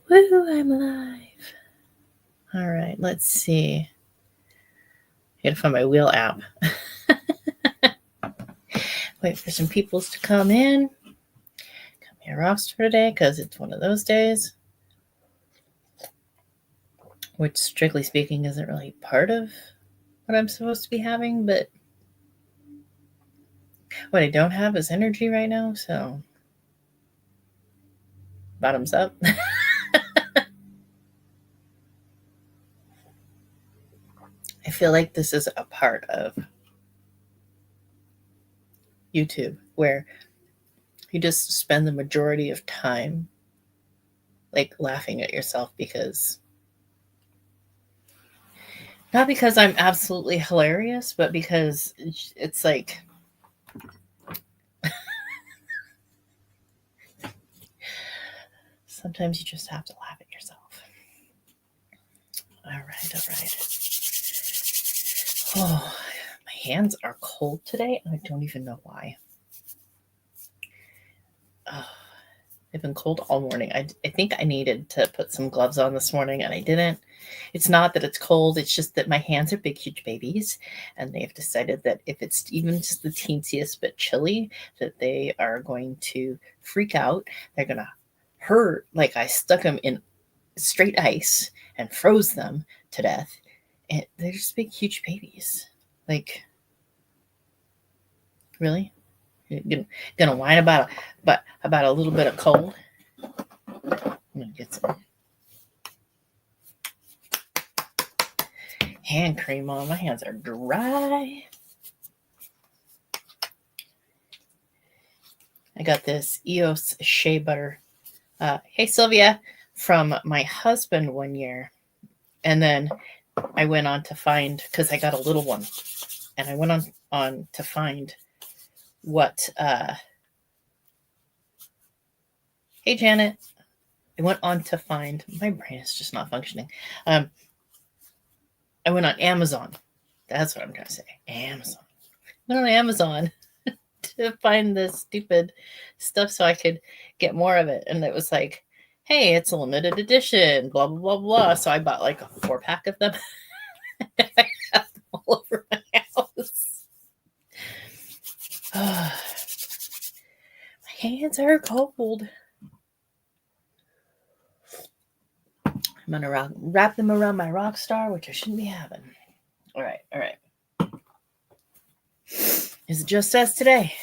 Woo, I'm alive. All right, let's see. I gotta find my wheel app. Wait for some peoples to come in. Come here, roster today, because it's one of those days. Which, strictly speaking, isn't really part of what I'm supposed to be having, but what I don't have is energy right now, so bottoms up. I feel like this is a part of YouTube where you just spend the majority of time like laughing at yourself because not because I'm absolutely hilarious, but because it's like sometimes you just have to laugh at yourself. All right. Oh, my hands are cold today, and I don't even know why. Oh, they've been cold all morning. I think I needed to put some gloves on this morning, and I didn't. It's not that it's cold. It's just that my hands are big, huge babies, and they've decided that if it's even just the teensiest bit chilly, that they are going to freak out. They're going to hurt like I stuck them in straight ice and froze them to death. And they're just big, huge babies. Like, really? You're gonna whine about a little bit of cold? I'm gonna get some hand cream on. My hands are dry. I got this EOS Shea Butter. Hey, Sylvia, from my husband one year. And then I went on to find, because I got a little one, and I went on to find what, hey, Janet. I went on to find, my brain is just not functioning. I went on Amazon. That's what I'm trying to say. Amazon. I went on Amazon to find this stupid stuff so I could get more of it. And it was like, hey, it's a limited edition, blah, blah, blah, blah. So I bought like a 4-pack of them. I have them all over my house. My hands are cold. I'm going to wrap them around my rock star, which I shouldn't be having. All right. Is it just us today?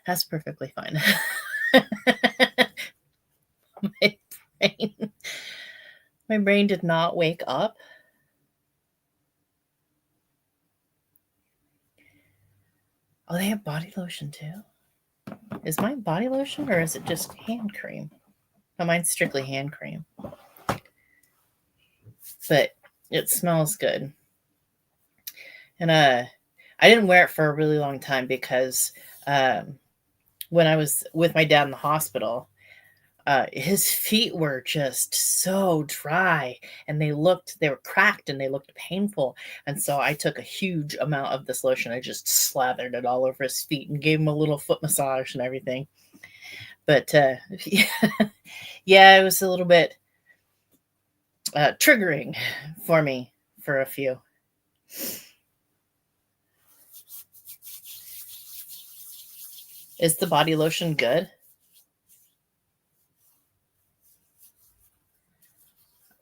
That's perfectly fine. My brain did not wake up. Oh, they have body lotion too. Is mine body lotion or is it just hand cream? No, mine's strictly hand cream. But it smells good. And I didn't wear it for a really long time because when I was with my dad in the hospital, his feet were just so dry and they were cracked and they looked painful. And so I took a huge amount of this lotion. I just slathered it all over his feet and gave him a little foot massage and everything. But yeah, it was a little bit triggering for me for a few. Is the body lotion good?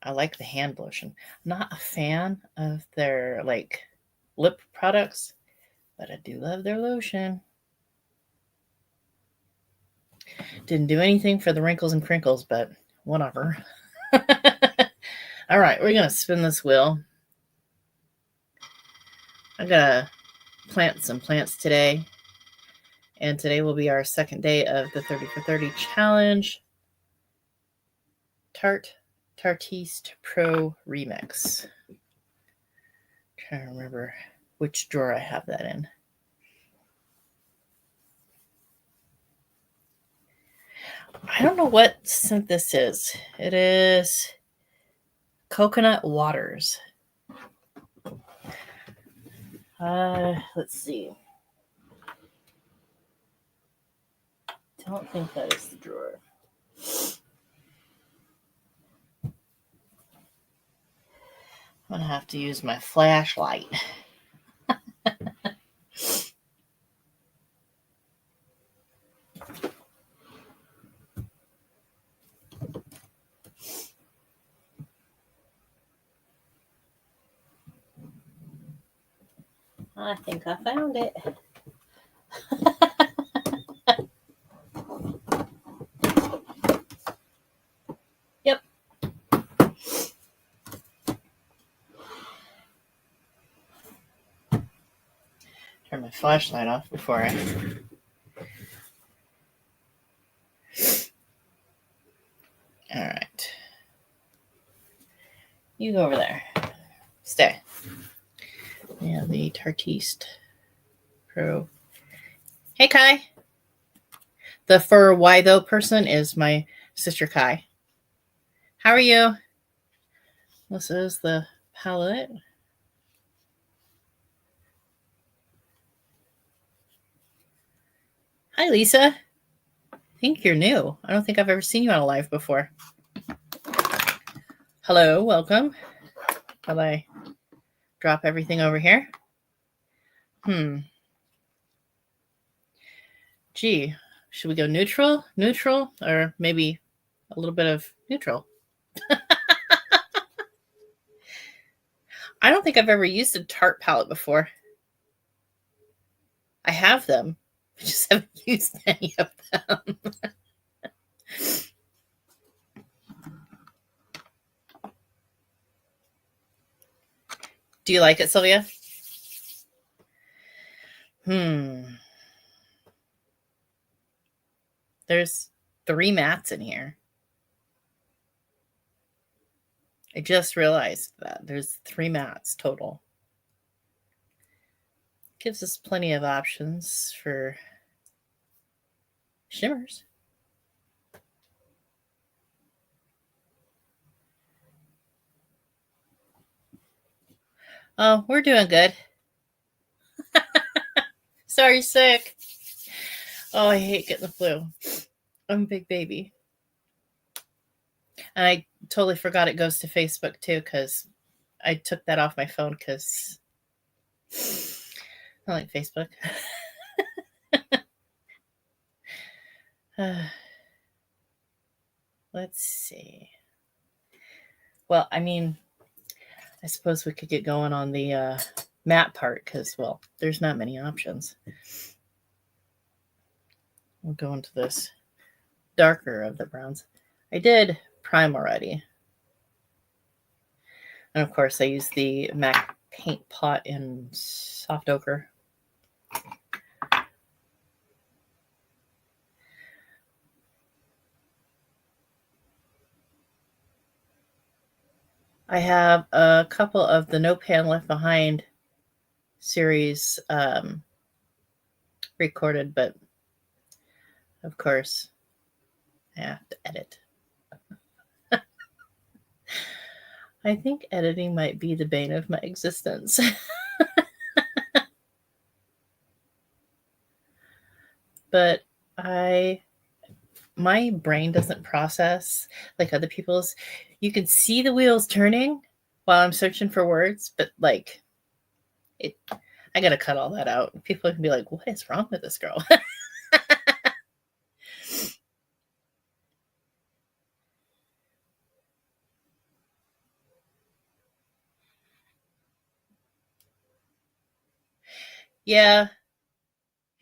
I like the hand lotion. I'm not a fan of their like lip products, but I do love their lotion. Didn't do anything for the wrinkles and crinkles, but whatever. All right, we're going to spin this wheel. I'm going to plant some plants today. And today will be our second day of the 30 for 30 challenge. Tarte Tartiest Pro Remix. I'm trying to remember which drawer I have that in. I don't know what scent this is. It is Coconut Waters. Let's see. Don't think that is the drawer. I'm going to have to use my flashlight. I think I found it. Yep. Turn my flashlight off before I... All right. You go over there. Stay. Yeah, the Tarteist Pro. Hey, Cai. The for why though person is my sister Cai. How are you? This is the palette. Hi, Lisa. I think you're new. I don't think I've ever seen you on a live before. Hello, welcome. How do I drop everything over here? Gee, should we go neutral? Neutral? Or maybe a little bit of neutral? I don't think I've ever used a Tarte palette before. I have them. I just haven't used any of them. Do you like it, Sylvia? There's 3 mattes in here. I just realized that there's 3 mattes total. Gives us plenty of options for shimmers. Oh, we're doing good. Sorry, sick. Oh, I hate getting the flu. I'm a big baby. And I totally forgot it goes to Facebook too, because I took that off my phone because I like Facebook. Let's see. Well, I mean, I suppose we could get going on the matte part because, well, there's not many options. We'll go into this darker of the browns. I did prime already. And of course, I use the MAC Paint Pot in Soft Ochre. I have a couple of the No Pan Left Behind series recorded, but of course, I have to edit. I think editing might be the bane of my existence. But my brain doesn't process like other people's. You can see the wheels turning while I'm searching for words, but like I gotta cut all that out. People can be like, what is wrong with this girl? Yeah,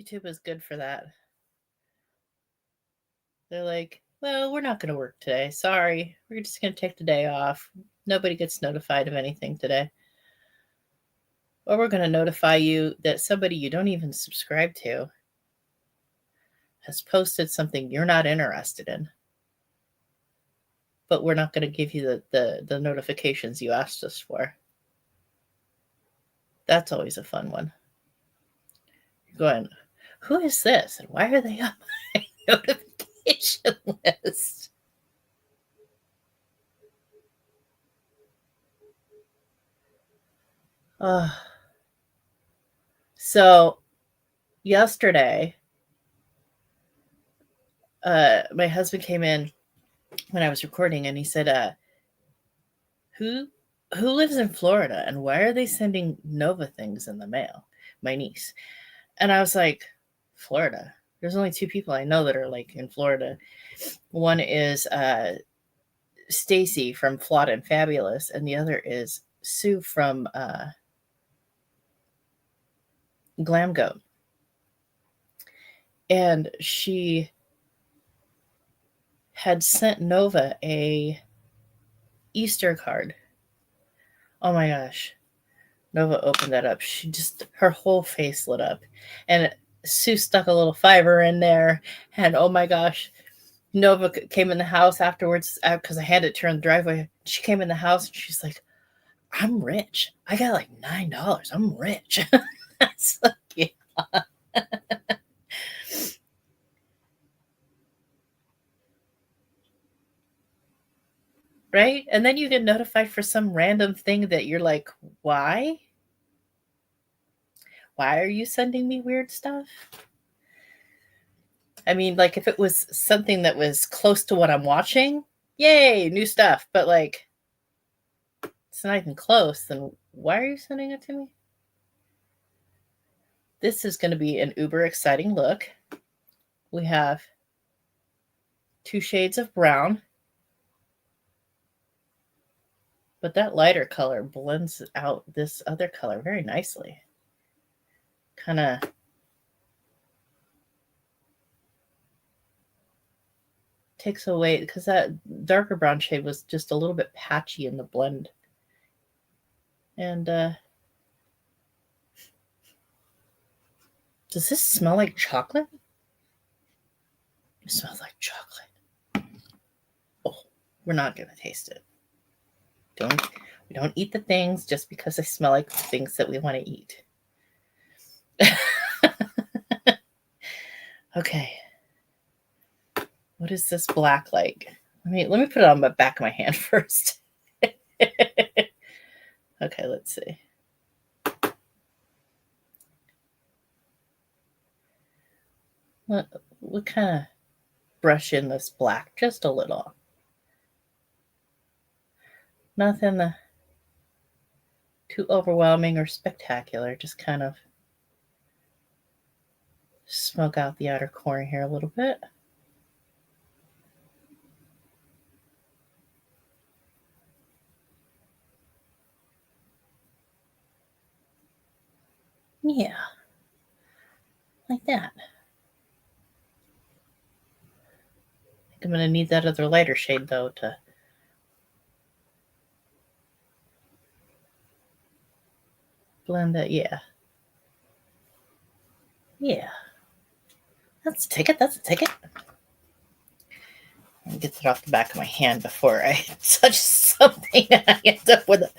YouTube is good for that. They're like, well, we're not going to work today. Sorry. We're just going to take the day off. Nobody gets notified of anything today. Or we're going to notify you that somebody you don't even subscribe to has posted something you're not interested in. But we're not going to give you the notifications you asked us for. That's always a fun one. You're going, who is this? And why are they on my notification list? So yesterday, my husband came in when I was recording and he said, who who lives in Florida and why are they sending Nova things in the mail? My niece. And I was like, Florida? There's only 2 people I know that are like in Florida. One is Stacy from Flawed and Fabulous, and the other is Sue from Glam Goat. And she had sent Nova a Easter card. Oh my gosh. Nova opened that up. Her whole face lit up. And Sue stuck a little fiver in there. And oh my gosh, Nova came in the house afterwards because I had it to her in the driveway. She came in the house and she's like, I'm rich. I got like $9. I'm rich. That's like, yeah. Right? And then you get notified for some random thing that you're like, why? Why are you sending me weird stuff? I mean, like if it was something that was close to what I'm watching, yay, new stuff. But like, it's not even close. Then why are you sending it to me? This is going to be an uber exciting look. We have 2 shades of brown. But that lighter color blends out this other color very nicely. Kind of takes away, because that darker brown shade was just a little bit patchy in the blend. And does this smell like chocolate? It smells like chocolate. Oh, we're not going to taste it. We don't eat the things just because they smell like things that we want to eat. Okay. What is this black like? Let me put it on the back of my hand first. Okay, let's see. We'll kind of brush in this black just a little. Nothing too overwhelming or spectacular. Just kind of smoke out the outer corner here a little bit. Yeah, like that. I think I'm going to need that other lighter shade, though, to blend that. Yeah. Yeah. That's a ticket. That's a ticket. Let me get that off the back of my hand before I touch something and I end up with a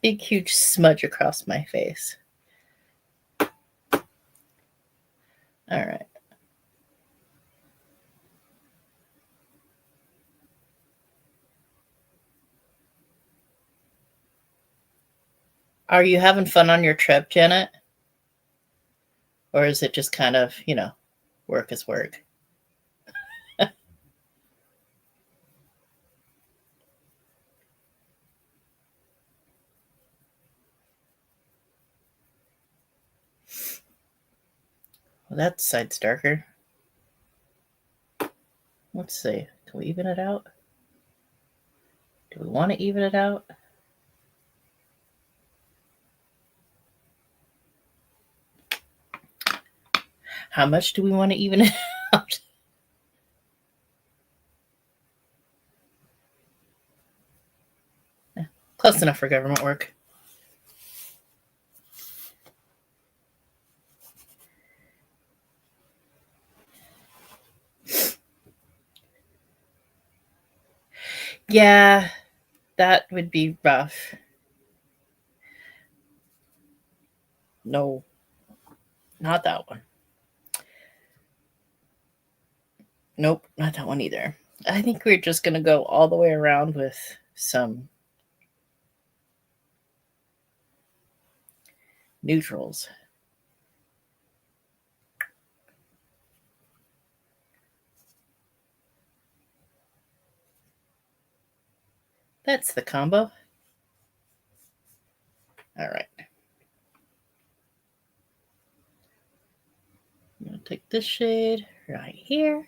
big, huge smudge across my face. All right. Are you having fun on your trip, Janet? Or is it just kind of, work is work? Well, that side's darker. Let's see. Can we even it out? Do we want to even it out? How much do we want to even it out? Close enough for government work. Yeah, that would be rough. No, not that one. Nope, not that one either. I think we're just going to go all the way around with some neutrals. That's the combo. All right. I'm going to take this shade right here.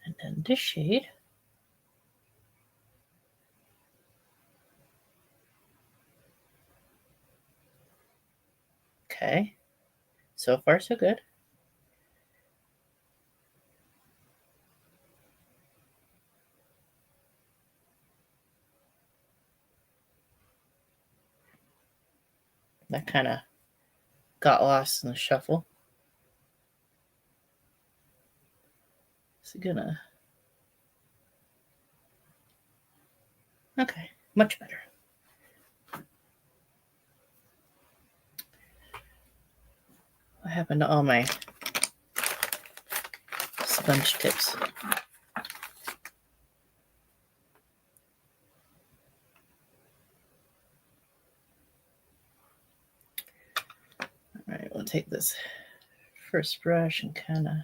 And then this shade. Okay. So far, so good. That kind of got lost in the shuffle. Is it gonna... Okay, much better. What happened to all my sponge tips? All right, we'll take this first brush and kind of...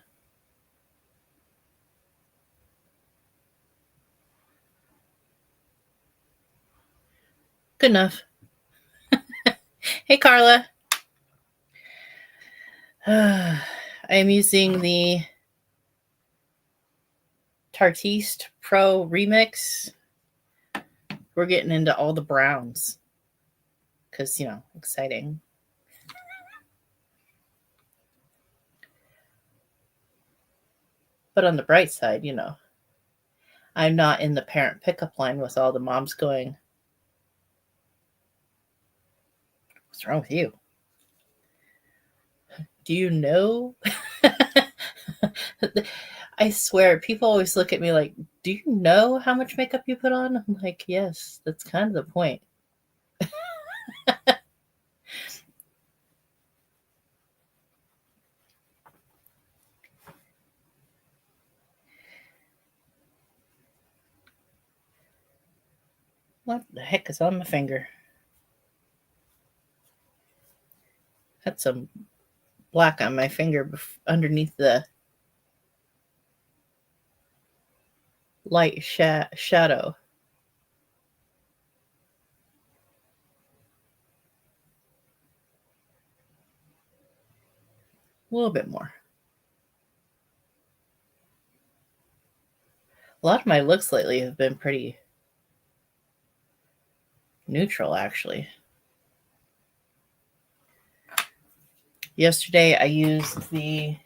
Good enough. Hey, Carla. I'm using the Tarteist Pro Remix. We're getting into all the browns because, you know, exciting. But on the bright side, you know, I'm not in the parent pickup line with all the moms going, what's wrong with you? Do you know? I swear, people always look at me like, do you know how much makeup you put on? I'm like, yes, that's kind of the point. What the heck is on my finger? Had some black on my finger underneath the light shadow. A little bit more. A lot of my looks lately have been pretty neutral, actually. Yesterday, I used the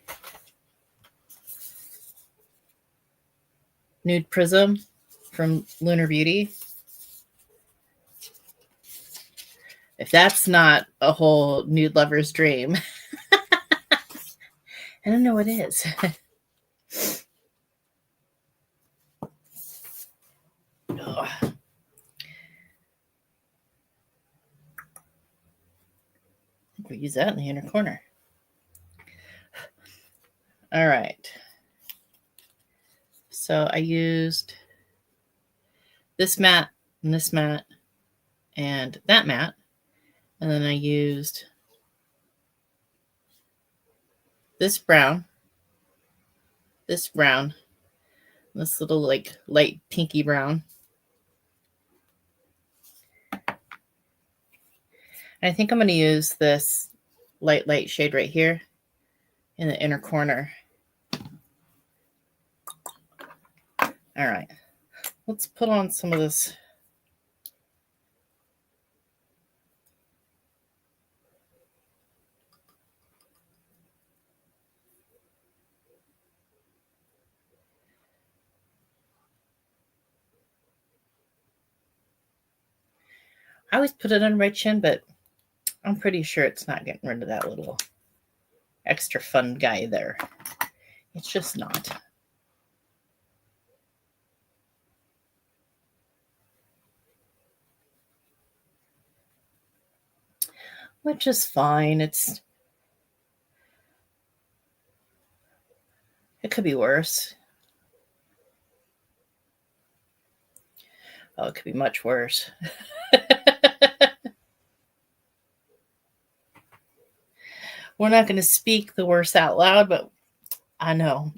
Nude Prism from Lund Beauty. If that's not a whole nude lover's dream, I don't know what is. We use that in the inner corner. All right. So I used this matte and this matte and that matte. And then I used this brown, this little like light pinky brown. And I think I'm going to use this light shade right here in the inner corner. All right, let's put on some of this. I always put it on my chin, but I'm pretty sure it's not getting rid of that little extra fun guy there. It's just not. Which is fine. It could be worse. Oh, it could be much worse. We're not going to speak the worst out loud, but I know.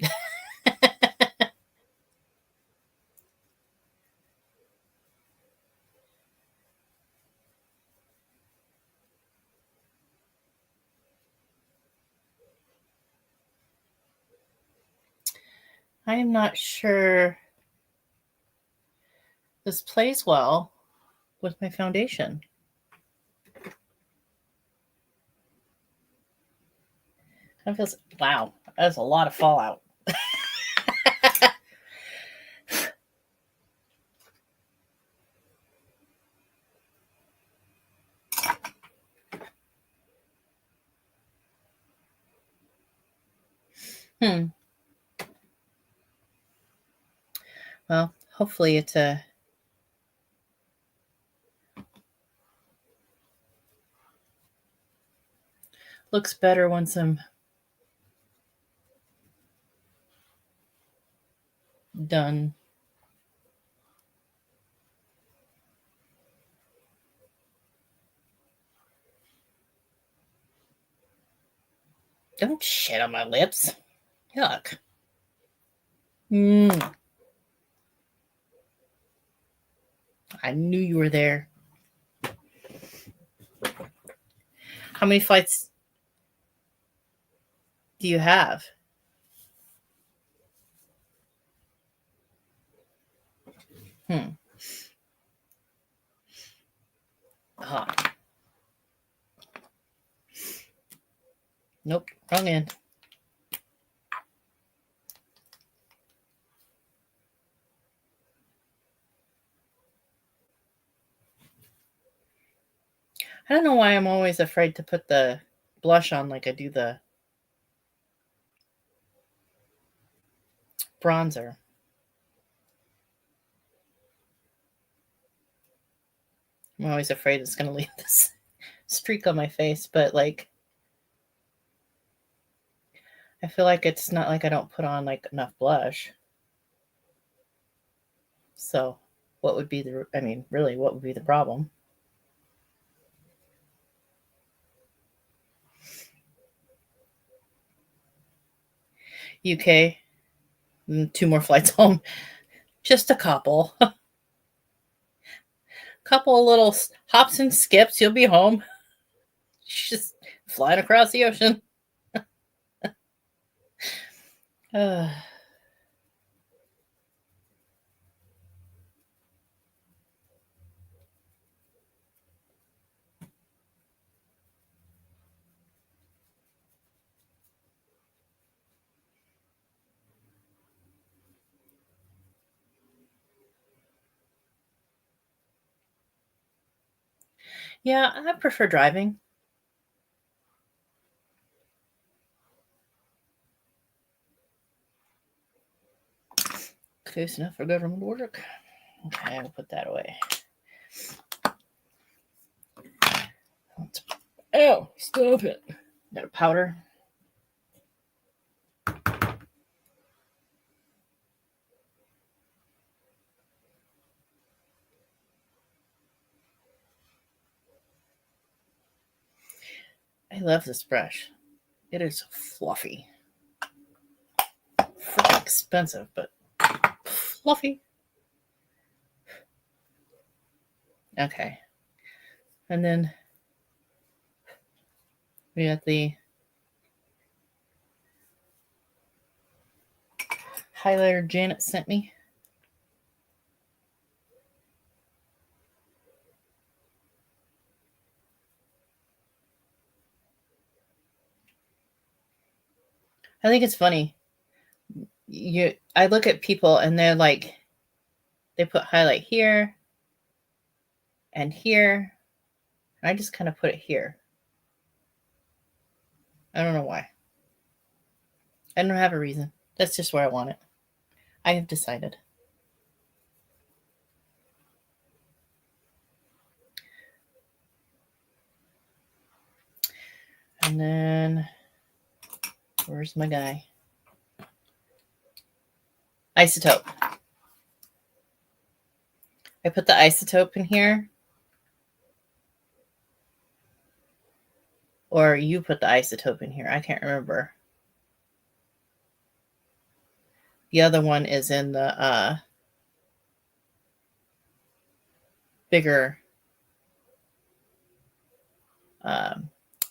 I am not sure this plays well with my foundation. That feels, wow, that's a lot of fallout. Well, hopefully it looks better once I'm done. Don't shit on my lips. Yuck. I knew you were there. How many flights do you have? Nope, wrong end. I don't know why I'm always afraid to put the blush on like I do the bronzer. I'm always afraid it's going to leave this streak on my face, but like, I feel like it's not like I don't put on like enough blush. So what would be the, I mean, really, what would be the problem? UK, 2 more flights home. Just a couple. Couple little hops and skips, you'll be home. Just flying across the ocean. Yeah, I prefer driving. Close enough for government work. Okay, I'll put that away. Oh, stop it. Got a powder. I love this brush. It is fluffy. Freaking expensive, but fluffy. Okay. And then we got the highlighter Janet sent me. I think it's funny. I look at people and they're like, they put highlight here and here. And I just kind of put it here. I don't know why. I don't have a reason. That's just where I want it. I have decided. And then, where's my guy? Isotope. I put the isotope in here. Or you put the isotope in here. I can't remember. The other one is in the bigger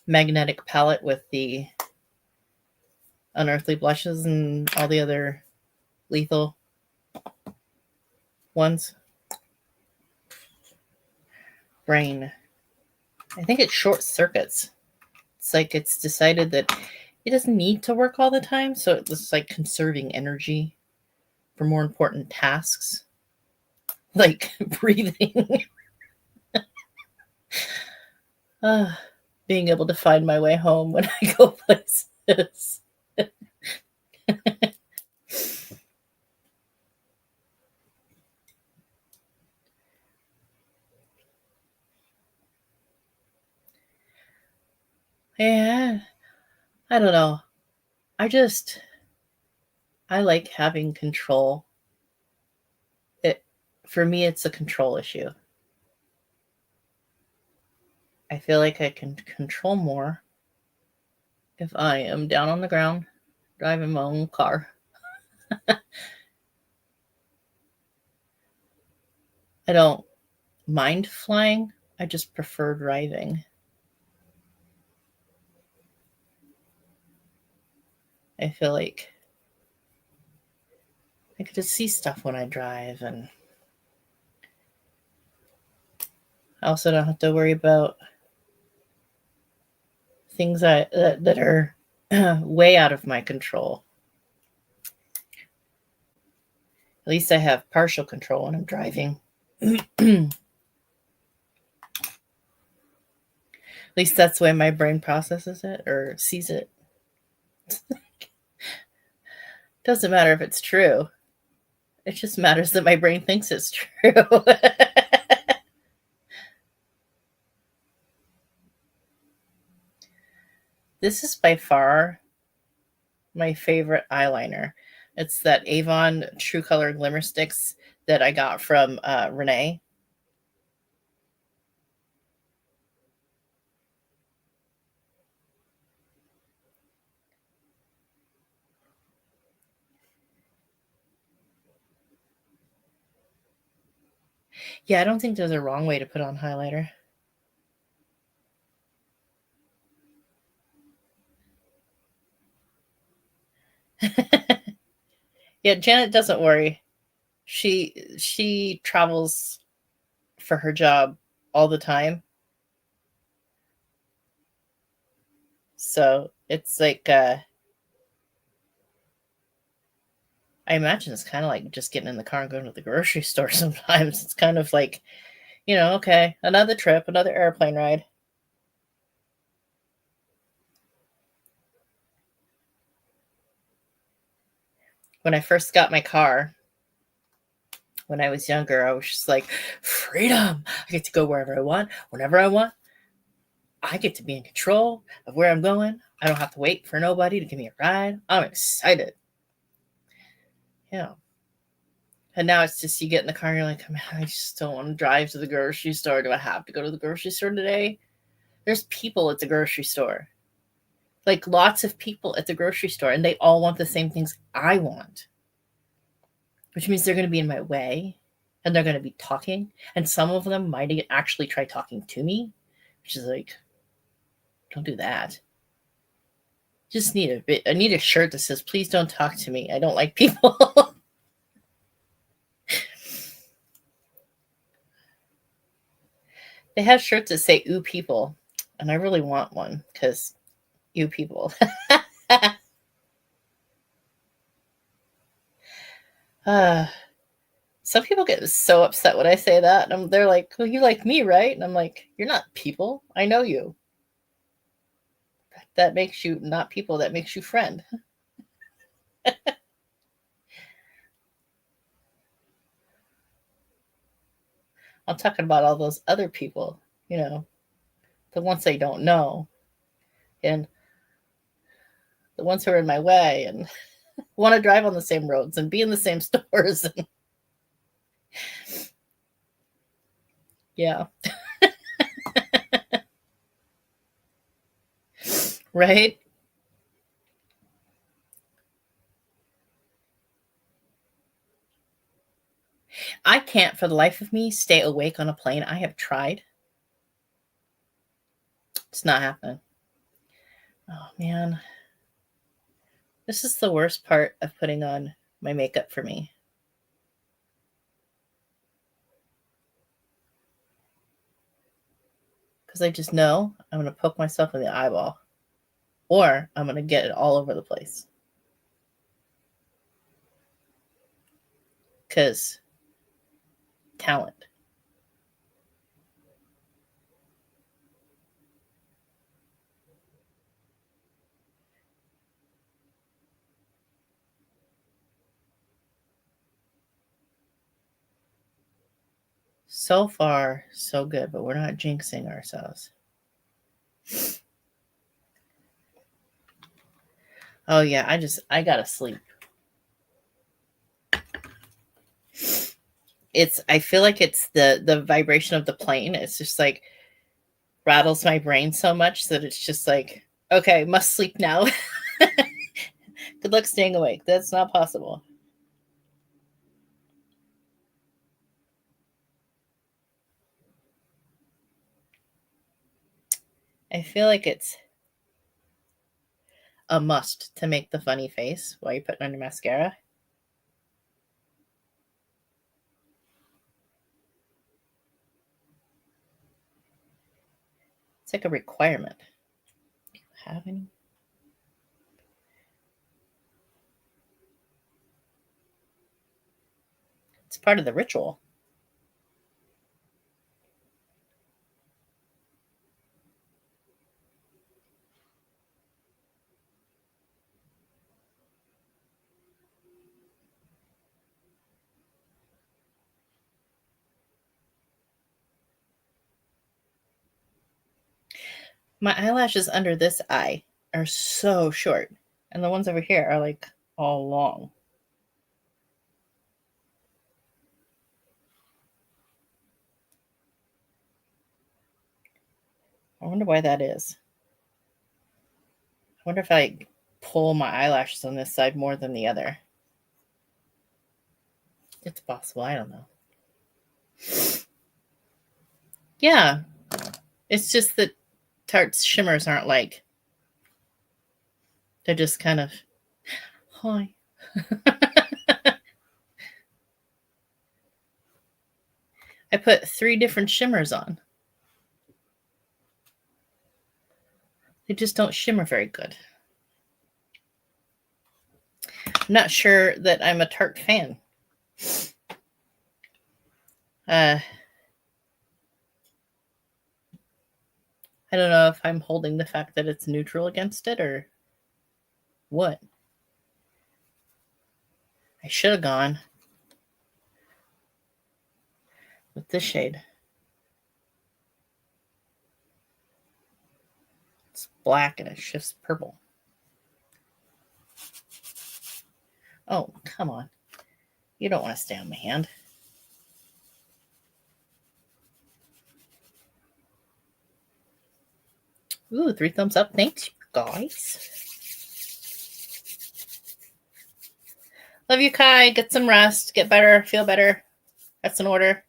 magnetic palette with the unearthly blushes and all the other lethal ones. Brain. I think it short circuits. It's like it's decided that it doesn't need to work all the time, so it's like conserving energy for more important tasks, like breathing. Being able to find my way home when I go places. Yeah, I don't know. I like having control. For me, it's a control issue. I feel like I can control more if I am down on the ground driving my own car. I don't mind flying. I just prefer driving. I feel like I get to see stuff when I drive, and I also don't have to worry about things that are way out of my control. At least I have partial control when I'm driving. At least that's the way my brain processes it or sees it. Doesn't matter if it's true. It just matters that my brain thinks it's true. This is by far my favorite eyeliner. It's that Avon True Color Glimmer Sticks that I got from Renee. Yeah, I don't think there's a wrong way to put on highlighter. Yeah, Janet doesn't worry. She travels for her job all the time. So it's like I imagine it's kind of like just getting in the car and going to the grocery store sometimes. It's kind of like, okay, another trip, another airplane ride. When I first got my car, when I was younger, I was just like, freedom. I get to go wherever I want, whenever I want. I get to be in control of where I'm going. I don't have to wait for nobody to give me a ride. I'm excited. Yeah. And now it's just you get in the car and you're like, man, I just don't want to drive to the grocery store. Do I have to go to the grocery store today? There's people at the grocery store. Like lots of people at the grocery store, and they all want the same things I want. Which means they're going to be in my way, and they're going to be talking. And some of them might actually try talking to me, which is like, don't do that. Just I need a shirt that says, please don't talk to me. I don't like people. They have shirts that say, ooh, people. And I really want one because, you people. Some people get so upset when I say that. And they're like, well, you like me, right? And I'm like, you're not people. I know you. That makes you not people. That makes you friend. I'm talking about all those other people, the ones I don't know. And the ones who are in my way and want to drive on the same roads and be in the same stores. Yeah. Right? I can't for the life of me stay awake on a plane. I have tried. It's not happening. Oh, man. This is the worst part of putting on my makeup for me. Because I just know I'm going to poke myself in the eyeball. Or I'm going to get it all over the place. Because talent. So far, so good, but we're not jinxing ourselves. Oh yeah, I gotta sleep. I feel like it's the vibration of the plane. It's just like rattles my brain so much that it's just like, okay, must sleep now. Good luck staying awake. That's not possible. I feel like it's a must to make the funny face while you're putting on your mascara. It's like a requirement. Do you have any? It's part of the ritual. My eyelashes under this eye are so short, and the ones over here are like all long. I wonder why that is. I wonder if I pull my eyelashes on this side more than the other. It's possible. I don't know. Yeah. It's just that Tarte's shimmers aren't like, they're just kind of, hi. I put 3 different shimmers on. They just don't shimmer very good. I'm not sure that I'm a Tarte fan. I don't know if I'm holding the fact that it's neutral against it or what. I should have gone with this shade. It's black and it shifts purple. Oh, come on. You don't want to stay on my hand. Ooh, 3 thumbs up. Thanks, guys. Love you, Cai. Get some rest. Get better. Feel better. That's an order.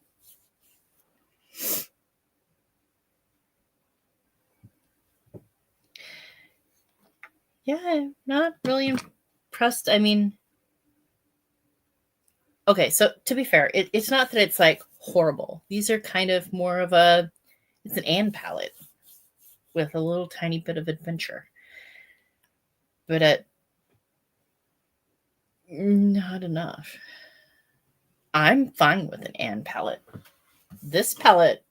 Yeah, not really impressed. I mean, okay, so to be fair, it's not that it's like horrible. These are kind of more of it's an Anne palette with a little tiny bit of adventure. But not enough. I'm fine with an Anne palette. This palette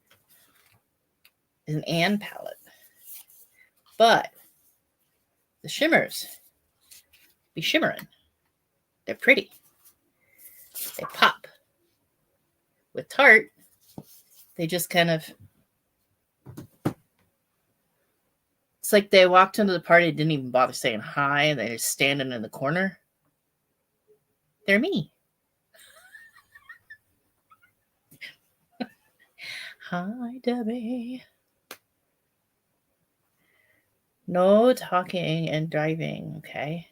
is an Anne palette. But the shimmers be shimmering. They're pretty. They pop. With Tarte, they just kind of, it's like they walked into the party, didn't even bother saying hi, and they're just standing in the corner. They're me. Hi, Debbie. No talking and driving, okay?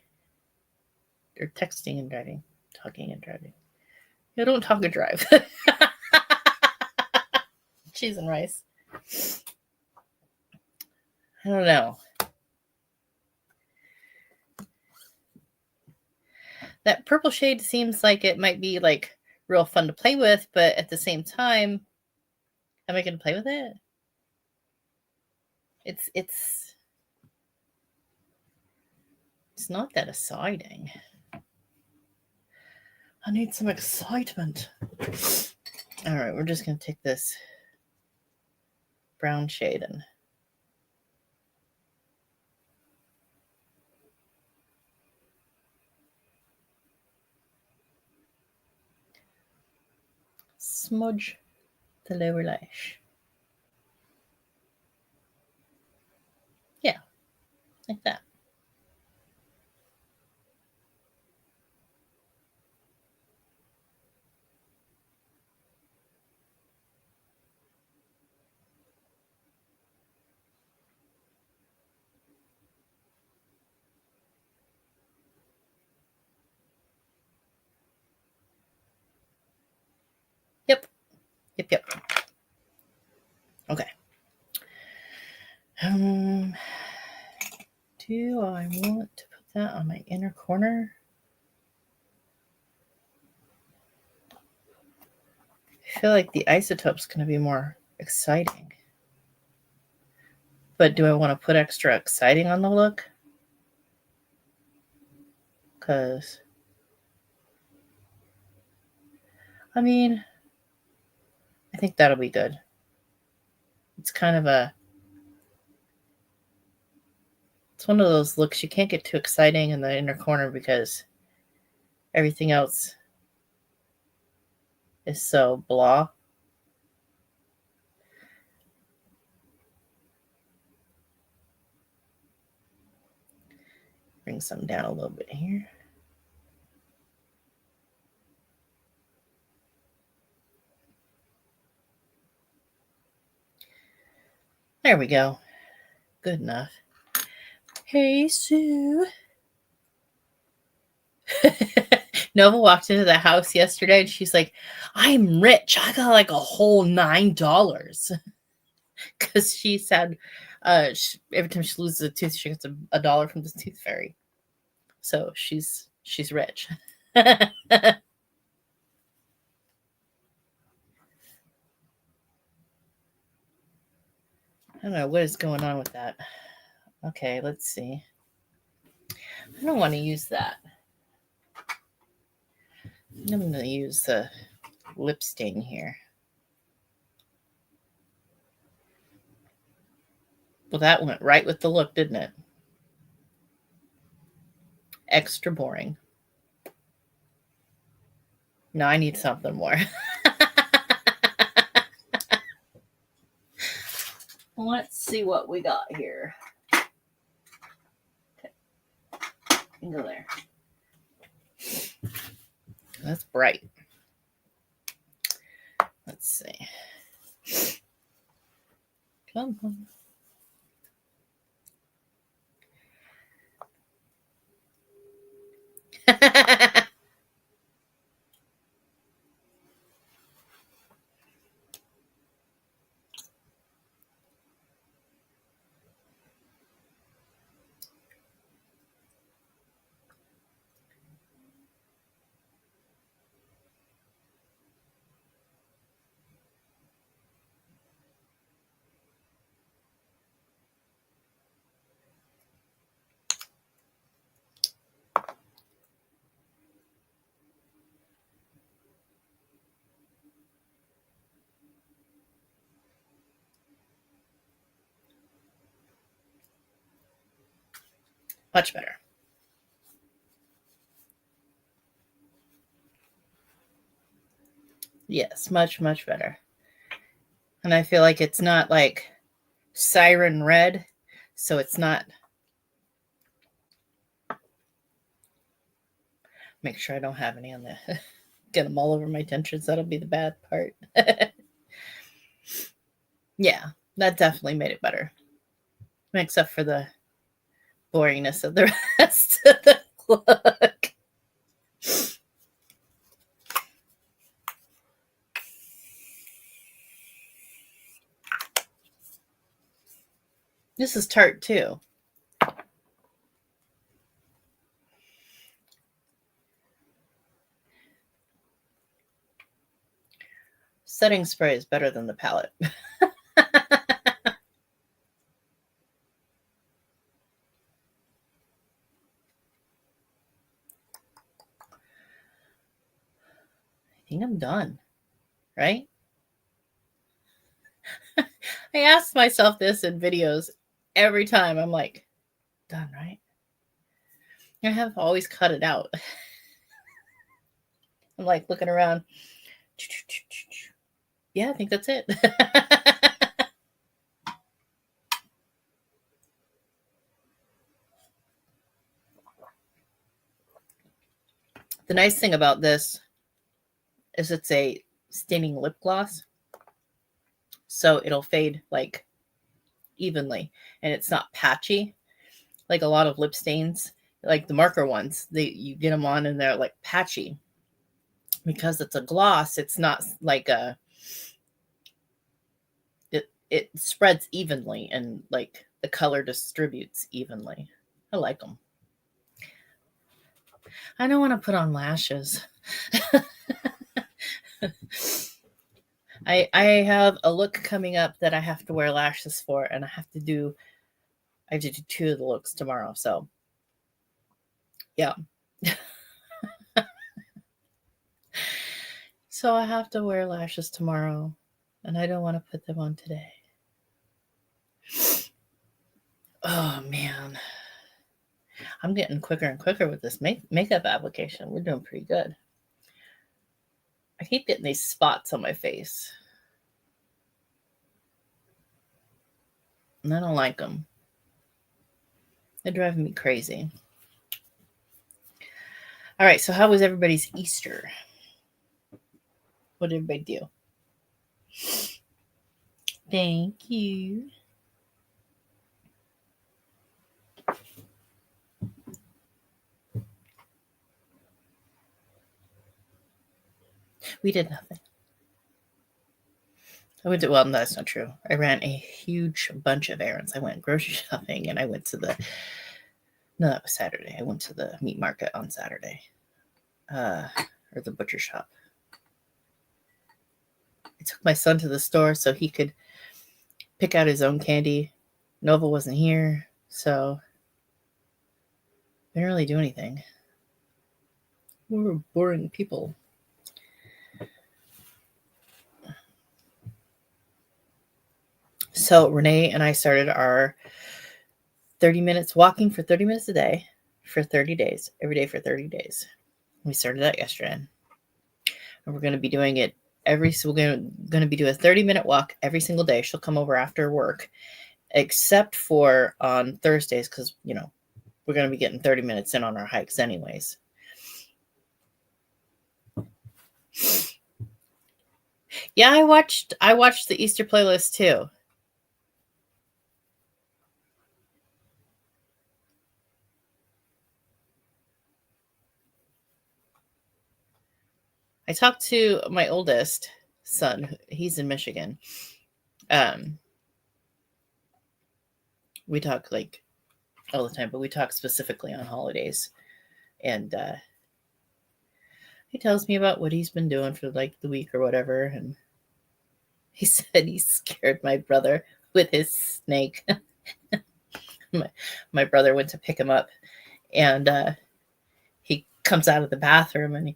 Or texting and driving. Talking and driving. You don't talk and drive. Cheese and rice. I don't know. That purple shade seems like it might be like real fun to play with, but at the same time, am I going to play with it? It's not that exciting. I need some excitement. All right, we're just going to take this brown shade and smudge the lower lash. Yeah, like that. Yep. Okay. Do I want to put that on my inner corner? I feel like the isotope's going to be more exciting. But do I want to put extra exciting on the look? Because, I mean, I think that'll be good. It's kind of it's one of those looks you can't get too exciting in the inner corner because everything else is so blah. Bring some down a little bit here. There we go. Good enough. Hey, Sue. Nova walked into the house yesterday and she's like, I'm rich. I got like a whole $9. Because she said every time she loses a tooth, she gets a dollar from the tooth fairy. So she's rich. I don't know what is going on with that. Okay, let's see. I don't want to use that. I'm going to use the lip stain here. Well, that went right with the look, didn't it? Extra boring. No, I need something more. Let's see what we got here. Okay. Go there. That's bright. Let's see. Come on. Much better. Yes, much, much better. And I feel like it's not like siren red, so it's not. Make sure I don't have any on the. Get them all over my tensions. That'll be the bad part. Yeah, that definitely made it better. Except for the boringness of the rest of the look. This is Tarte too. setting spray is better than the palette. I think I'm done, right? I ask myself this in videos every time. I'm like, done, right? I have always cut it out. I'm like looking around. Yeah, I think that's it. The nice thing about this is it's a staining lip gloss. So it'll fade like evenly and it's not patchy like a lot of lip stains, like the marker ones. You get them on and they're like patchy. Because it's a gloss, it's not like it spreads evenly and like the color distributes evenly. I like them. I don't want to put on lashes. I have a look coming up that I have to wear lashes for, and I have to do 2 of the looks tomorrow. So yeah. So I have to wear lashes tomorrow, and I don't want to put them on today. Oh man, I'm getting quicker and quicker with this makeup application. We're doing pretty good. I keep getting these spots on my face, and I don't like them. They're driving me crazy. All right, so how was everybody's Easter? What did everybody do? Thank you. We did nothing. Well, no, that's not true. I ran a huge bunch of errands. I went grocery shopping and I went to no, that was Saturday. I went to the meat market on Saturday, or the butcher shop. I took my son to the store so he could pick out his own candy. Nova wasn't here, so I didn't really do anything. We're boring people. So Renee and I started our 30 minutes walking for 30 minutes a day for 30 days, every day for 30 days. We started that yesterday. And we're going to be doing it we're going to be doing a 30-minute walk every single day. She'll come over after work, except for on Thursdays, because, we're going to be getting 30 minutes in on our hikes anyways. Yeah, I watched the Easter playlist too. I talked to my oldest son. He's in Michigan. We talk like all the time, but we talk specifically on holidays. And he tells me about what he's been doing for like the week or whatever. And he said he scared my brother with his snake. my brother went to pick him up, and he comes out of the bathroom, and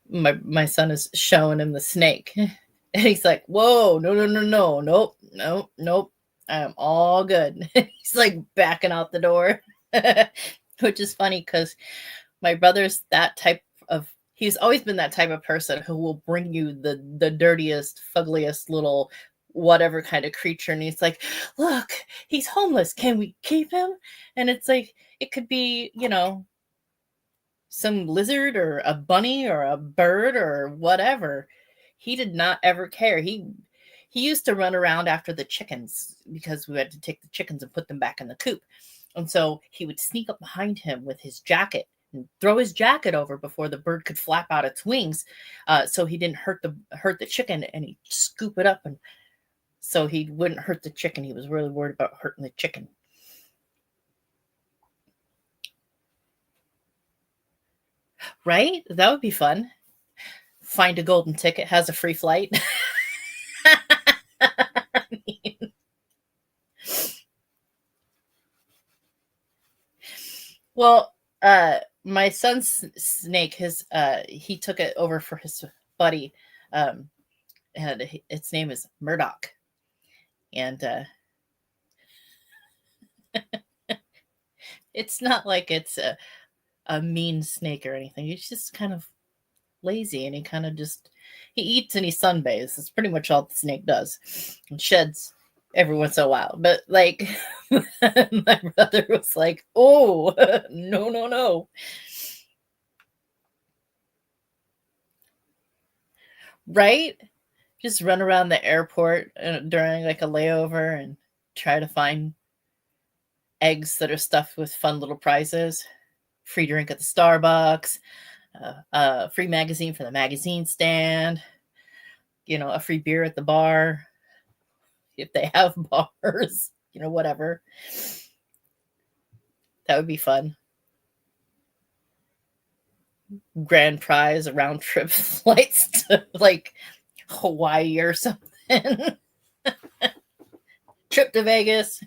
my son is showing him the snake. And he's like, whoa, no, nope. I'm all good. He's like backing out the door, which is funny because my brother's that type of, he's always been that type of person who will bring you the dirtiest, fuggliest little whatever kind of creature. And he's like, look, he's homeless. Can we keep him? And it's like, it could be, some lizard or a bunny or a bird or whatever. He did not ever care. He used to run around after the chickens because we had to take the chickens and put them back in the coop. And so he would sneak up behind him with his jacket and throw his jacket over before the bird could flap out its wings, so he didn't hurt the chicken, and he'd scoop it up, and so he wouldn't hurt the chicken. He was really worried about hurting the chicken. Right? That would be fun. find a golden ticket, has a free flight. Well, my son's snake, he took it over for his buddy, and its name is Murdoch, and it's not like it's a mean snake or anything. He's just kind of lazy, and he eats and he sunbathes. That's pretty much all the snake does, and sheds every once in a while. But like, my brother was like, "Oh, no, no, no." Right? Just run around the airport during like a layover and try to find eggs that are stuffed with fun little prizes. Free drink at the Starbucks, free magazine for the magazine stand, a free beer at the bar, if they have bars, whatever. That would be fun. Grand prize, a round trip flights to like Hawaii or something. Trip to Vegas.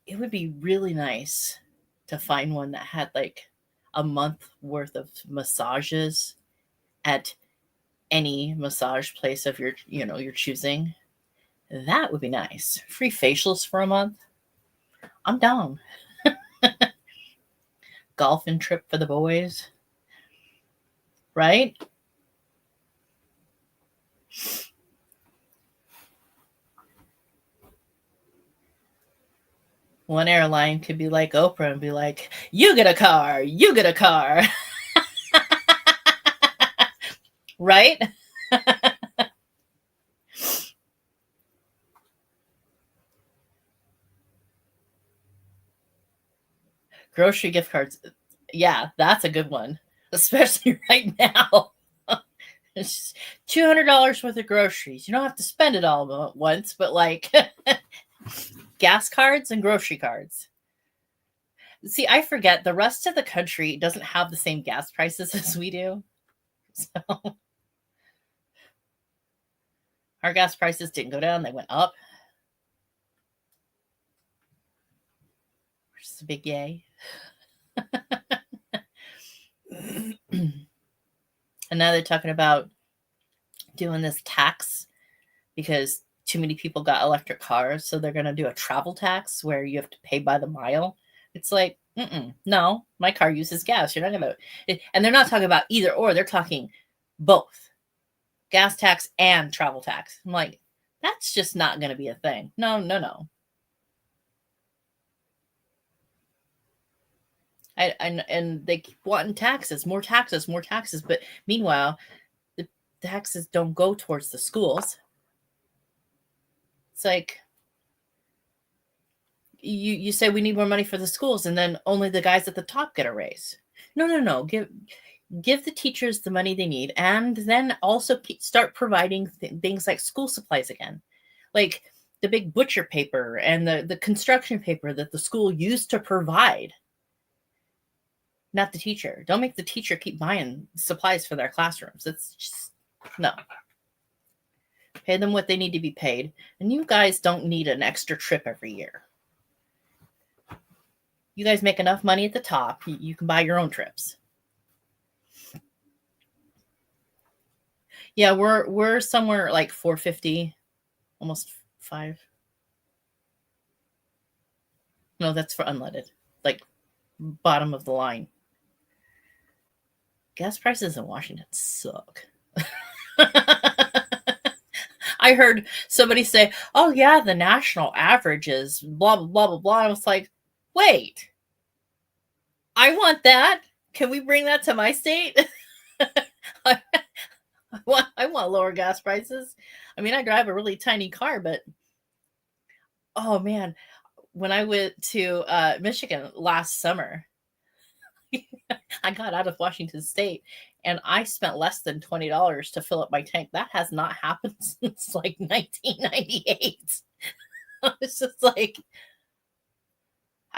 It would be really nice to find one that had like a month worth of massages at any massage place of your choosing. That would be nice. Free facials for a month. I'm down. Golfing trip for the boys. Right? One airline could be like Oprah and be like, "You get a car, you get a car." Right? Grocery gift cards. Yeah, that's a good one. Especially right now. It's $200 worth of groceries. You don't have to spend it all at once, but like gas cards and grocery cards. See, I forget the rest of the country doesn't have the same gas prices as we do. So our gas prices didn't go down, they went up. Which is a big yay. And now they're talking about doing this tax because too many people got electric cars, so they're going to do a travel tax where you have to pay by the mile. It's like, no, my car uses gas. You're not going to. And they're not talking about either or. They're talking both. Gas tax and travel tax. I'm like, that's just not going to be a thing. No. And they keep wanting taxes, more taxes. But meanwhile, the taxes don't go towards the schools. It's like, you say we need more money for the schools, and then only the guys at the top get a raise. No. Give the teachers the money they need, and then also start providing things like school supplies again. Like the big butcher paper and the construction paper that the school used to provide. Not the teacher. Don't make the teacher keep buying supplies for their classrooms. It's just, no. Pay them what they need to be paid. And you guys don't need an extra trip every year. You guys make enough money at the top. You can buy your own trips. Yeah, we're somewhere like $4.50, almost $5. No, that's for unleaded. Like bottom of the line. Gas prices in Washington suck. I heard somebody say, "Oh yeah, the national average is blah blah blah blah blah." I was like, "Wait, I want that. Can we bring that to my state?" I want lower gas prices. I mean, I drive a really tiny car, but oh man, when I went to Michigan last summer, I got out of Washington State and I spent less than $20 to fill up my tank. That has not happened since like 1998. It's just like,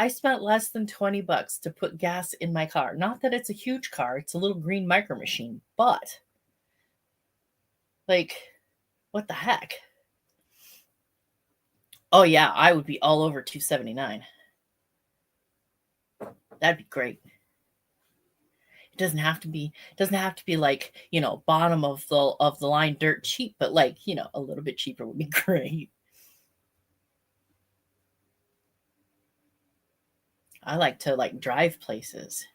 I spent less than $20 to put gas in my car. Not that it's a huge car. It's a little green micro machine, but like, what the heck? Oh yeah, I would be all over $279. That'd be great. It doesn't have to be like, bottom of the line dirt cheap, but like, a little bit cheaper would be great. I like to drive places.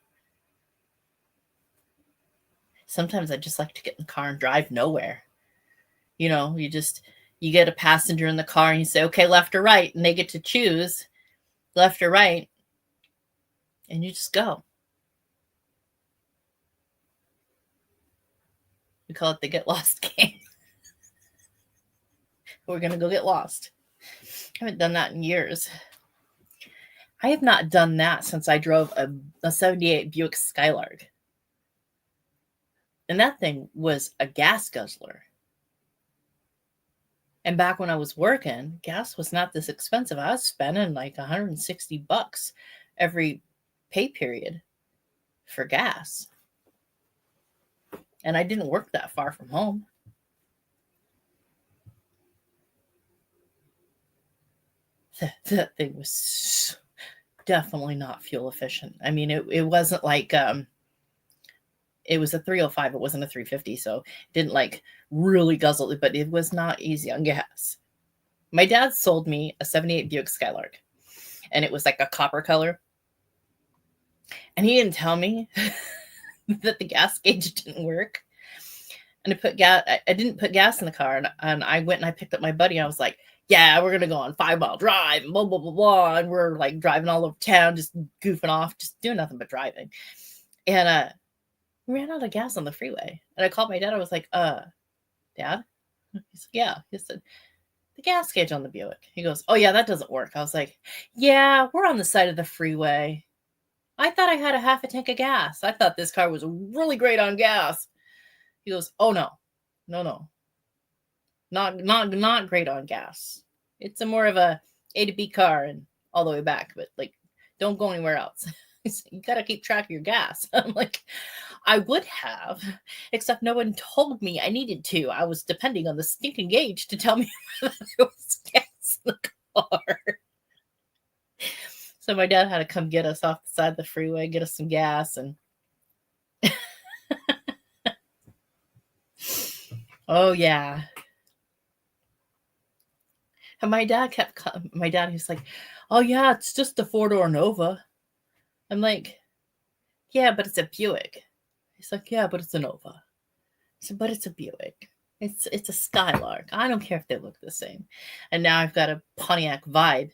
Sometimes I just like to get in the car and drive nowhere. You get a passenger in the car and you say, okay, left or right, and they get to choose left or right, and you just go. We call it the get lost game. We're going to go get lost. I haven't done that in years. I have not done that since I drove a 78 Buick Skylark. And that thing was a gas guzzler. And back when I was working, gas was not this expensive. I was spending like $160 every pay period for gas. And I didn't work that far from home. That thing was definitely not fuel efficient. I mean, it wasn't like it was a 305. It wasn't a 350, so it didn't like really guzzle it, but it was not easy on gas. My dad sold me a 78 Buick Skylark, and it was like a copper color. And he didn't tell me that the gas gauge didn't work. And I didn't put gas in the car, and I went and I picked up my buddy. And I was like, yeah, we're gonna go on 5-mile drive, and blah blah blah blah. And we're like driving all over town, just goofing off, just doing nothing but driving. And we ran out of gas on the freeway. And I called my dad. I was like, Dad? He's like, yeah. He said, the gas gauge on the Buick. He goes, oh yeah, that doesn't work. I was like, yeah, we're on the side of the freeway. I thought I had a half a tank of gas. I thought this car was really great on gas. He goes, oh no. Not great on gas. It's a more of a A to B car and all the way back, but like, don't go anywhere else. You got to keep track of your gas. I'm like, I would have, except no one told me I needed to. I was depending on the stinking gauge to tell me whether there was gas in the car. So my dad had to come get us off the side of the freeway, get us some gas, and oh yeah. And my dad he's like, oh yeah, it's just a 4-door Nova. I'm like, yeah, but it's a Buick. He's like, yeah, but it's a Nova. I said, but it's a Buick. It's a Skylark. I don't care if they look the same. And now I've got a Pontiac Vibe,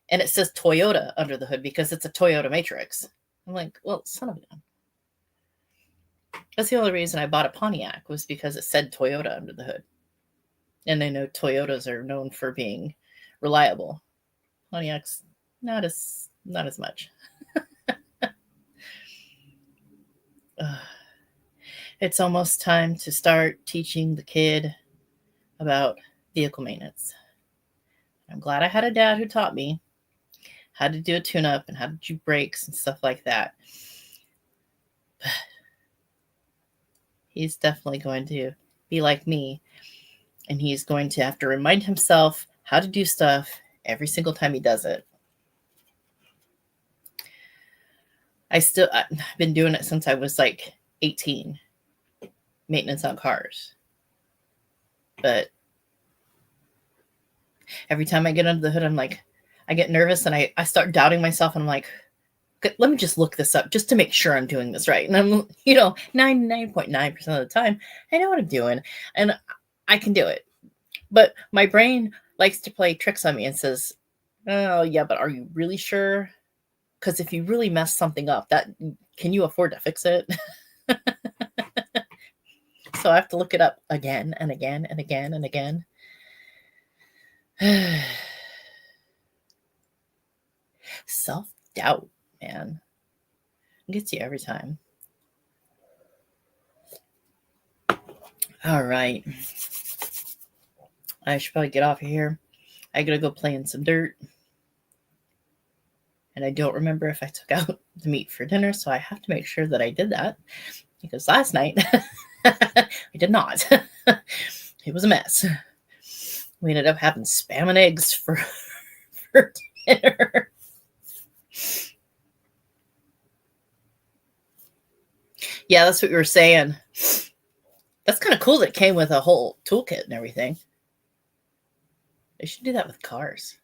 and it says Toyota under the hood because it's a Toyota Matrix. I'm like, well, son of a gun. That's the only reason I bought a Pontiac, was because it said Toyota under the hood. And I know Toyotas are known for being reliable. Pontiacs, not as much. It's almost time to start teaching the kid about vehicle maintenance. I'm glad I had a dad who taught me how to do a tune-up and how to do brakes and stuff like that. But he's definitely going to be like me, and he's going to have to remind himself how to do stuff every single time he does it. I've been doing it since I was like 18, maintenance on cars. But every time I get under the hood, I'm like, I get nervous and I start doubting myself, and I'm like, let me just look this up just to make sure I'm doing this right. And I'm, 99.9% of the time, I know what I'm doing and I can do it. But my brain likes to play tricks on me and says, oh yeah, but are you really sure? Because if you really mess something up, can you afford to fix it? So I have to look it up again and again and again and again. Self-doubt, man. It gets you every time. All right. I should probably get off of here. I gotta go play in some dirt. And I don't remember if I took out the meat for dinner, so I have to make sure that I did that. Because last night, I did not. It was a mess. We ended up having spam and eggs for dinner. Yeah, that's what you were saying. That's kind of cool that it came with a whole toolkit and everything. They should do that with cars.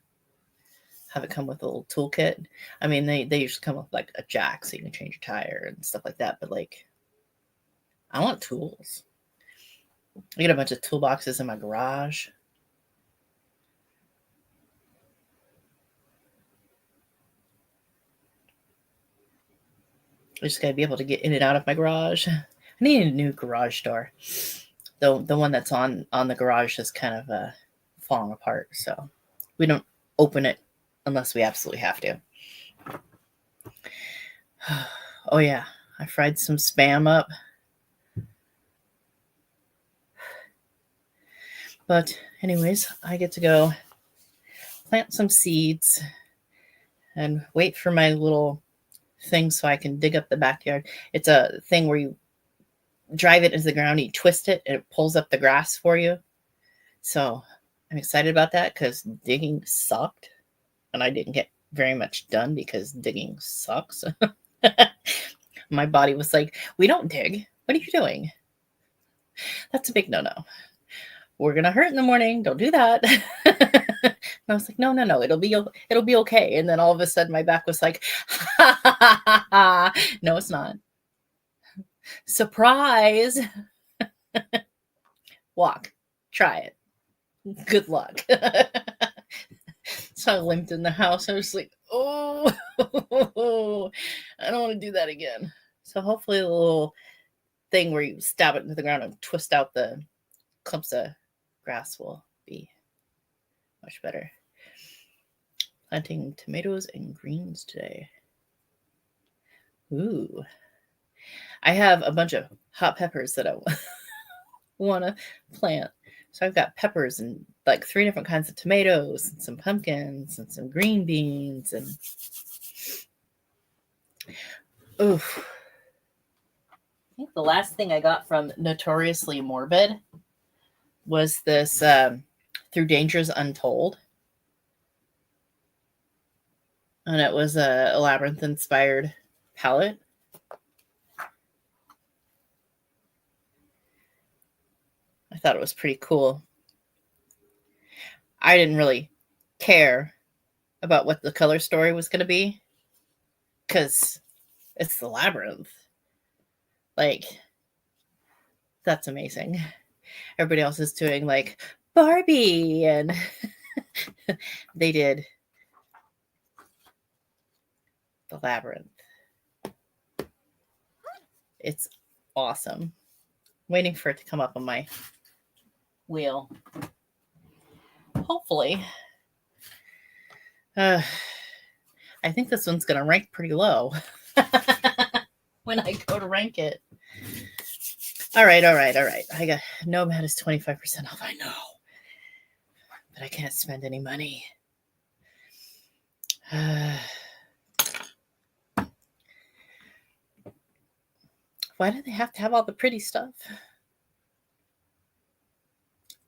Have it come with a little toolkit. I mean, they usually come with like a jack so you can change your tire and stuff like that. But like, I want tools. I get a bunch of toolboxes in my garage. I just got to be able to get in and out of my garage. I need a new garage door. The one that's on the garage is kind of falling apart. So we don't open it unless we absolutely have to. Oh, yeah. I fried some Spam up. But anyways, I get to go plant some seeds and wait for my little thing so I can dig up the backyard. It's a thing where you drive it into the ground, you twist it, and it pulls up the grass for you. So I'm excited about that because digging sucked. And I didn't get very much done because digging sucks. My body was like, we don't dig. What are you doing? That's a big no-no. We're going to hurt in the morning. Don't do that. And I was like, no. It'll be okay. And then all of a sudden my back was like, ha, ha, ha, ha. No, it's not. Surprise. Walk. Try it. Good luck. So I limped in the house. I was like, oh, I don't want to do that again. So hopefully the little thing where you stab it into the ground and twist out the clumps of grass will be much better. Planting tomatoes and greens today. Ooh. I have a bunch of hot peppers that I want to plant. So I've got peppers and like 3 different kinds of tomatoes and some pumpkins and some green beans and oof. I think the last thing I got from Notoriously Morbid was this Through Dangers Untold. And it was a Labyrinth inspired palette. I thought it was pretty cool. I didn't really care about what the color story was going to be because it's the Labyrinth. Like, that's amazing. Everybody else is doing like Barbie and they did the Labyrinth. It's awesome. Waiting for it to come up on my wheel. Hopefully. I think this one's going to rank pretty low when I go to rank it. All right. I got Nomad is 25% off. I know. But I can't spend any money. Why do they have to have all the pretty stuff?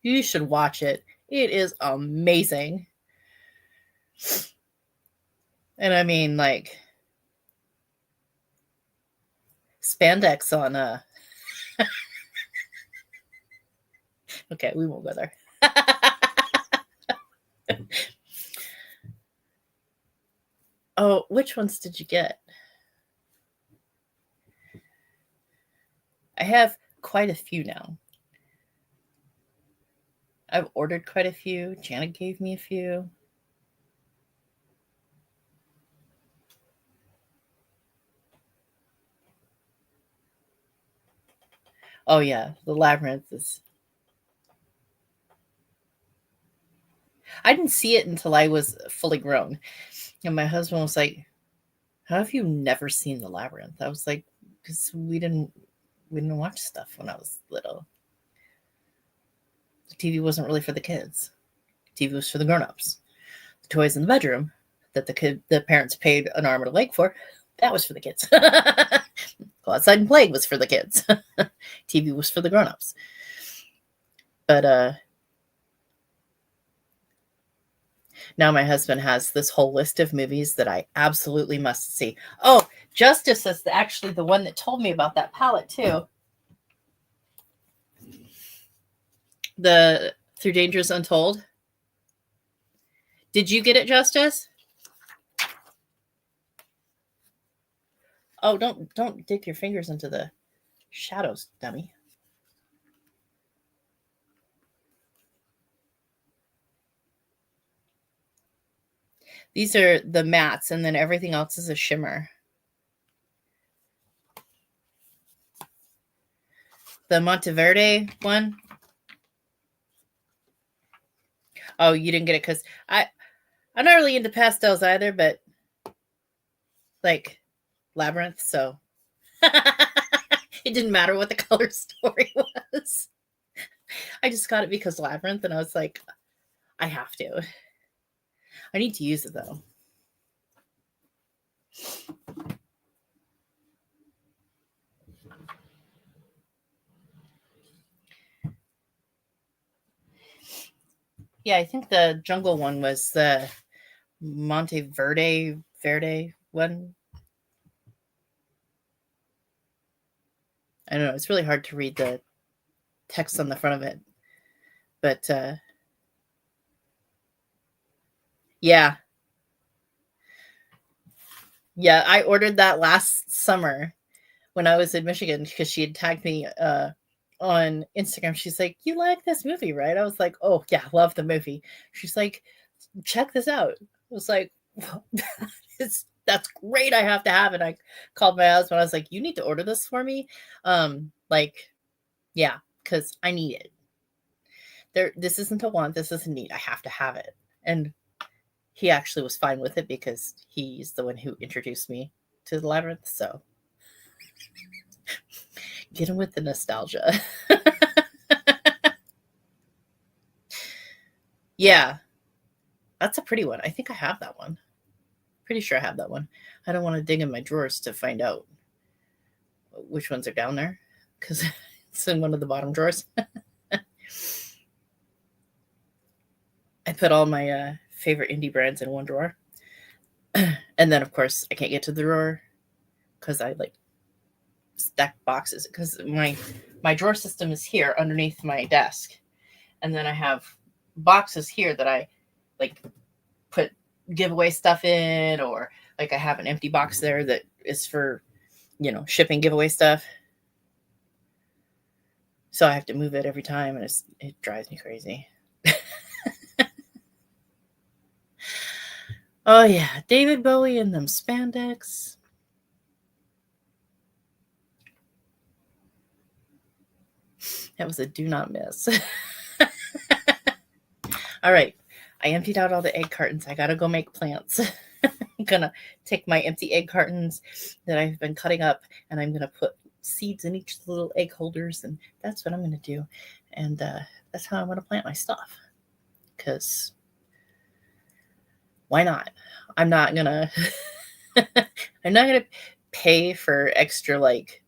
You should watch it. It is amazing. And I mean, like, spandex on okay, we won't go there. Oh, which ones did you get? I have quite a few now. I've ordered quite a few. Janet gave me a few. Oh, yeah. The Labyrinth is... I didn't see it until I was fully grown. And my husband was like, how have you never seen the Labyrinth? I was like, because we didn't watch stuff when I was little. The TV wasn't really for the kids. The TV was for the grown-ups. The toys in the bedroom, that the parents paid an arm and a leg for, that was for the kids. Go outside and play was for the kids. TV was for the grown-ups. But now my husband has this whole list of movies that I absolutely must see. Oh, Justice is actually the one that told me about that palette too. The Through Dangers Untold. Did you get it, Justice? Oh, don't dig your fingers into the shadows, dummy. These are the mattes, and then everything else is a shimmer. The Monteverde one. Oh, you didn't get it because I'm not really into pastels either, but like Labyrinth, so it didn't matter what the color story was. I just got it because Labyrinth, and I was like, I have to. I need to use it though. Yeah, I think the jungle one was the Monteverde one. I don't know. It's really hard to read the text on the front of it. But yeah. Yeah, I ordered that last summer when I was in Michigan because she had tagged me on Instagram. She's like, "You like this movie, right?" I was like, "Oh, yeah, love the movie." She's like, "Check this out." I was like, well, that's great. I have to have it. I called my husband. I was like, "You need to order this for me." Yeah, because I need it. This isn't a want. This is a need. I have to have it. And he actually was fine with it because he's the one who introduced me to the Labyrinth. So get him with the nostalgia. Yeah, that's a pretty one. I think I have that one. Pretty sure I have that one. I don't want to dig in my drawers to find out which ones are down there because it's in one of the bottom drawers. I put all my favorite indie brands in one drawer. And then, of course, I can't get to the drawer because I like stack boxes because my drawer system is here underneath my desk. And then I have boxes here that I like put giveaway stuff in, or like I have an empty box there that is for, shipping giveaway stuff. So I have to move it every time, and it drives me crazy. Oh yeah, David Bowie and them spandex. That was a do not miss. All right, I emptied out all the egg cartons. I gotta go make plants. I'm gonna take my empty egg cartons that I've been cutting up, and I'm gonna put seeds in each little egg holders, and that's what I'm gonna do. And that's how I'm gonna plant my stuff. Because why not? I'm not gonna pay for extra like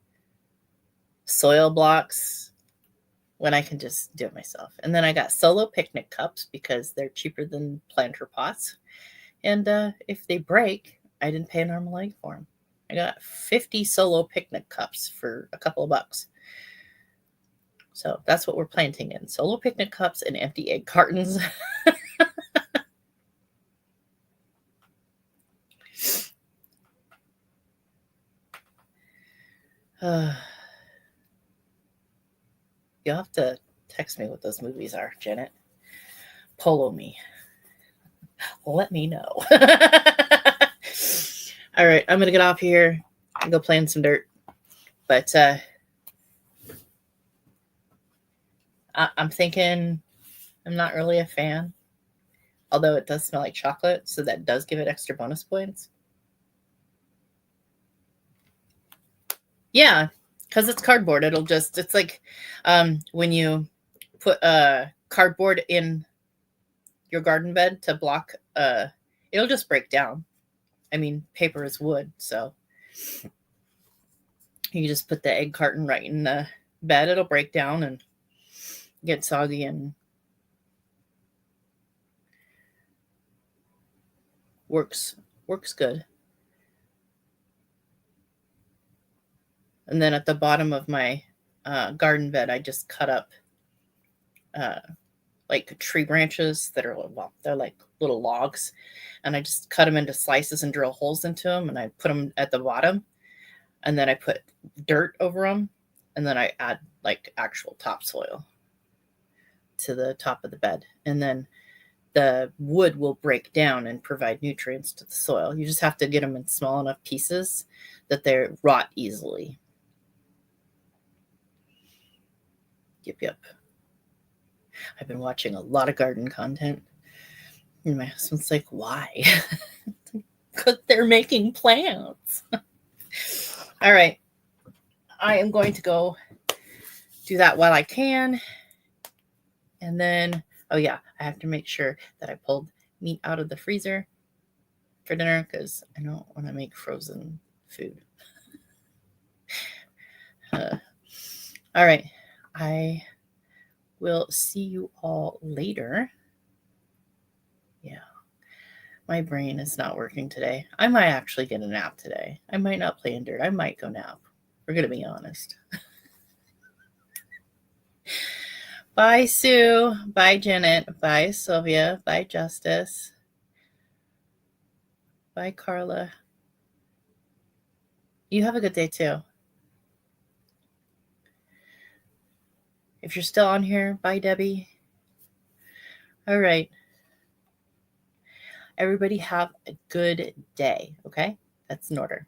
soil blocks when I can just do it myself. And then I got solo picnic cups because they're cheaper than planter pots. And if they break, I didn't pay an arm and leg for them. I got 50 solo picnic cups for a couple of bucks. So that's what we're planting in. Solo picnic cups and empty egg cartons. You'll have to text me what those movies are, Janet. Polo me. Let me know. All right, I'm going to get off here and go play in some dirt. But I'm thinking I'm not really a fan. Although it does smell like chocolate, so that does give it extra bonus points. Yeah, because it's cardboard. It's like when you put cardboard in your garden bed to block it'll just break down. I mean, paper is wood, so you just put the egg carton right in the bed. It'll break down and get soggy and works good. And then at the bottom of my garden bed, I just cut up like tree branches that are, well, they're like little logs, and I just cut them into slices and drill holes into them, and I put them at the bottom, and then I put dirt over them, and then I add like actual topsoil to the top of the bed, and then the wood will break down and provide nutrients to the soil. You just have to get them in small enough pieces that they rot easily. Yep. I've been watching a lot of garden content. And my husband's like, why? Because they're making plants. All right. I am going to go do that while I can. And then, oh yeah, I have to make sure that I pulled meat out of the freezer for dinner because I don't want to make frozen food. All right. I will see you all later. Yeah. My brain is not working today. I might actually get a nap today. I might not play in dirt. I might go nap. We're going to be honest. Bye, Sue. Bye, Janet. Bye, Sylvia. Bye, Justice. Bye, Carla. You have a good day, too. If you're still on here, bye, Debbie. All right. Everybody have a good day, okay? That's in order.